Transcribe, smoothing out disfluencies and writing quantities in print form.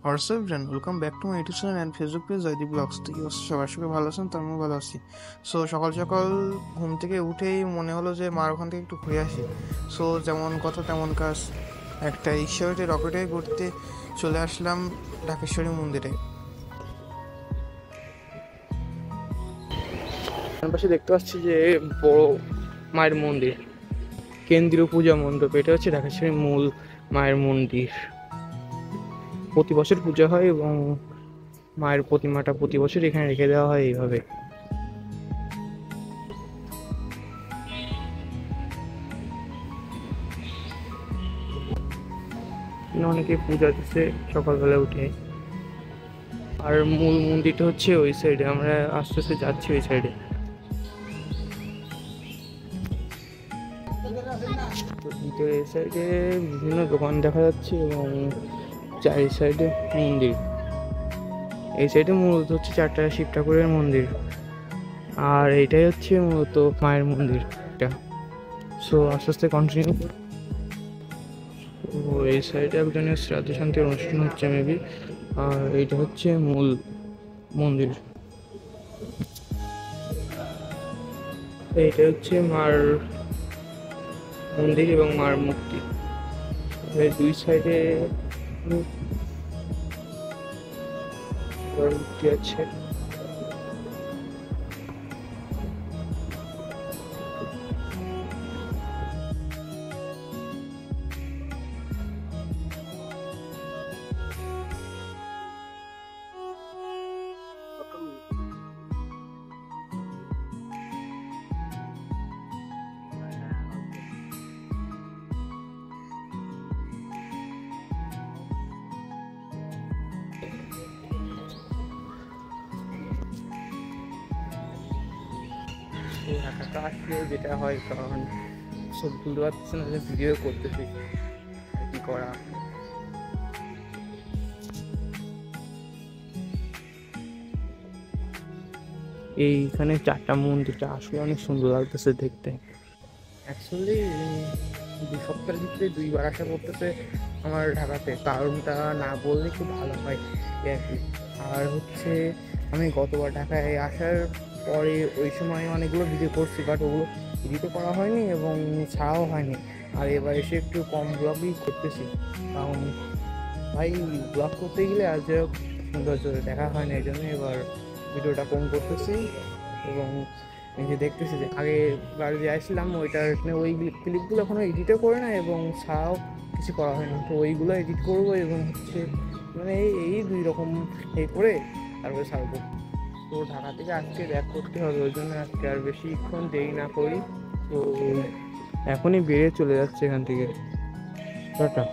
WhatsApp friend, welcome back to my YouTube channel and Facebook page Joydeep blogs থেকে। সবার সবাই ভালো আছেন, তো আমিও ভালো আছি। সো সকাল সকাল ঘুম থেকে উঠেই মনে হলো যে মার ওখান থেকে একটু ঘুরে আসি। সো যেমন কথা তেমন কাজ, একটা রিক্সা উঠে রকেটে ঘুরতে চলে আসলাম ঢাকেশ্বরী মন্দিরে। পাশে দেখতে পাচ্ছি যে বড় মায়ের মন্দির, কেন্দ্রীয় পূজা মণ্ডপ। এটা হচ্ছে ঢাকেশ্বরী মূল মায়ের মন্দির। প্রতি বছর পূজা হয় এবং মায়ের প্রতিমাটা প্রতি বছর এখানে রেখে দেওয়া হয় এইভাবে। অনেকে পূজা দিচ্ছে সকালবেলা উঠে। আর মূল মন্দিরটা হচ্ছে ওই সাইডে, আমরা আস্তে আস্তে যাচ্ছি ওই সাইডে। ভিতরে এই সাইডে বিভিন্ন দোকান দেখা যাচ্ছে এবং চারি সাইডে মন্দির। এই সাইডে মূলত হচ্ছে 4টা শিব ঠাকুরের মন্দির, আর এইটাই হচ্ছে মূলত মায়ের মন্দিরটা। সো আস্তে আস্তে কন্টিনিউ। তো এই সাইডে একজনের শ্রাদ্ধ শান্তি অনুষ্ঠান হচ্ছে মেবি, আর এইটা হচ্ছে মূল মন্দির। এইটা হচ্ছে মার মন্দির এবং মার মূর্তি। এই দুই সাইডে মূর্তি আছে। ঢাকাটা আসলে যেটা হয়, কারণ সব তুলতে পারতেছে না, যে ভিডিও করতেছি কি করা। এইখানে 4টা মন্দিরটা আসলে অনেক সুন্দর লাগতেছে দেখতে। অ্যাকচুয়ালি 2 সপ্তাহের ভিতরে 2বার আসা করতেছে আমার ঢাকাতে, কারণটা না বললে খুব ভালো হয় আর কি। আর হচ্ছে আমি গতবার ঢাকায় আসার পরে ওই সময় অনেকগুলো ভিডিও করছি, বাট ওগুলো এডিটও করা হয়নি এবং ছাড়াও হয়নি। আর এবার এসে একটু কম ব্লগই করতেছি, কারণ ভাই ব্লগ করতে গেলে আর যে সৌন্দর্য দেখা হয় না, এই জন্য এবার ভিডিওটা কম করতেছি। এবং এই যে দেখতেছি যে আগে বাড়ি যে আসলাম ওইটার ওই ক্লিপগুলো এখনো এডিটও করে না এবং ছাড়াও কিছু করা হয় না, তো ওইগুলো এডিট করবো এবং হচ্ছে মানে এই 2 রকম এই করে তারপরে ছাড়বো। তো ঢাকা থেকে আজকে ব্যাক করতে হবে, ওই জন্য আজকে আর বেশিক্ষণ দেরি না করি, তো এখনই বেরিয়ে চলে যাচ্ছে এখান থেকে। টাটা।